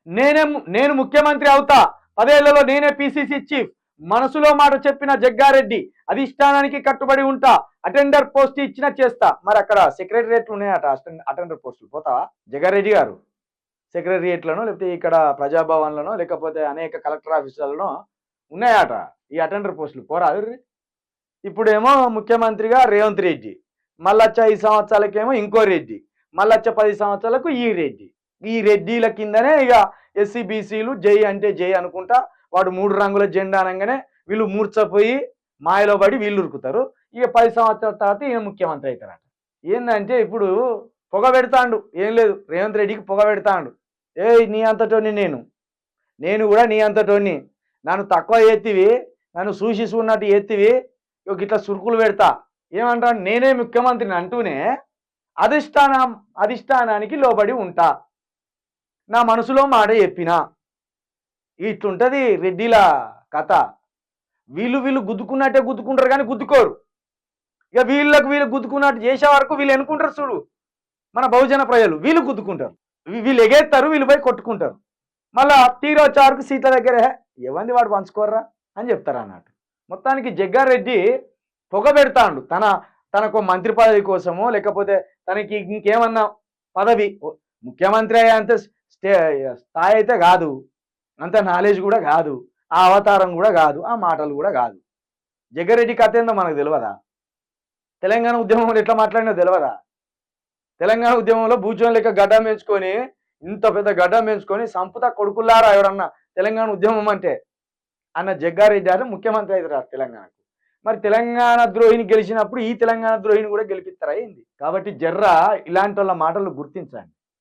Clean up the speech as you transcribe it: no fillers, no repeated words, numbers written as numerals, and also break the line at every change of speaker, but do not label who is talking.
నేను ముఖ్యమంత్రి అవుతా, 10 ఏళ్లలో నేనే పిసిసి చీఫ్, మనసులో మాట చెప్పిన జగ్గారెడ్డి, అధిష్టానానికి కట్టుబడి ఉంటా, అటెండర్ పోస్ట్ ఇచ్చినా చేస్తా. మరి అక్కడ సెక్రటరియట్లు ఉన్నాయట, అటెండర్ పోస్టులు పోతావా జగ్గారెడ్డి గారు? సెక్రటరియట్లను లేకపోతే ఇక్కడ ప్రజాభవన్లను లేకపోతే అనేక కలెక్టర్ ఆఫీసులలో ఉన్నాయట ఈ అటెండర్ పోస్టులు, పోరాదు. ఇప్పుడేమో ముఖ్యమంత్రిగా రేవంత్ రెడ్డి, మళ్ళొచ్చ 5 సంవత్సరాలకేమో ఇంకో రెడ్డి, మళ్ళొచ్చ 10 సంవత్సరాలకు ఈ రెడ్డి. ఈ రెడ్డిల కిందనే ఇక ఎస్సీ బీసీలు జై అంటే జై అనుకుంటా, వాడు 3 రంగుల జెండా అనగానే వీళ్ళు మూర్చపోయి మాయలో పడి వీళ్ళు ఉరుకుతారు. ఇక 10 సంవత్సరాల తర్వాత ఈయన ముఖ్యమంత్రి అవుతారట. ఏందంటే ఇప్పుడు పొగ పెడతాండు, ఏం లేదు రేవంత్ రెడ్డికి పొగ పెడతాండు. నీ అంతటోని నేను కూడా నీ అంతటోని, నన్ను తక్కువ ఎత్తివి, నన్ను చూసిస్తున్నట్టు ఎత్తివి, ఇట్లా సురుకులు పెడతా ఏమంటాను, నేనే ముఖ్యమంత్రిని అంటూనే అధిష్టానానికి లోబడి ఉంటా, నా మనసులో మాట చెప్పినా. ఇట్లుంటది రెడ్డిల కథ. వీళ్ళు గుద్దుకున్నట్టే గుద్దుకుంటారు కానీ గుద్దుకోరు. ఇక వీళ్ళు గుద్దుకున్నట్టు చేసే వరకు వీళ్ళు ఎన్నుకుంటారు చూడు మన బహుజన ప్రజలు, వీళ్ళు గుద్దుకుంటారు, వీళ్ళు ఎగేస్తారు, వీళ్ళు పోయి కొట్టుకుంటారు. మళ్ళా తీరు వచ్చే వరకు సీట్ల దగ్గరే ఎవంది వాడు పంచుకోర్రా అని చెప్తారు అన్నట్టు. మొత్తానికి జగ్గారెడ్డి పొగ పెడతాండు తనకు మంత్రి పదవి కోసమో లేకపోతే తనకి ఇంకేమన్నా పదవి, ముఖ్యమంత్రి అయ్యేంత స్థాయి అయితే కాదు, అంత నాలెడ్జ్ కూడా కాదు, ఆ అవతారం కూడా కాదు, ఆ మాటలు కూడా కాదు. జగ్గారెడ్డి కథ ఏందో మనకు తెలియదా? తెలంగాణ ఉద్యమంలో ఎట్లా మాట్లాడినా తెలియదా? తెలంగాణ ఉద్యమంలో భూజం లెక్క గడ్డం పెంచుకొని, ఇంత పెద్ద గడ్డం పెంచుకొని సంపుతా కొడుకుల్లారా ఎవరన్నా తెలంగాణ ఉద్యమం అంటే అన్న జగ్గారెడ్డి అని ముఖ్యమంత్రి అవుతారు తెలంగాణకు. మరి తెలంగాణ ద్రోహిని గెలిచినప్పుడు ఈ తెలంగాణ ద్రోహిని కూడా గెలిపిస్తారా ఏంది? కాబట్టి జర్రా ఇలాంటి వాళ్ళ మాటలు గుర్తించండి.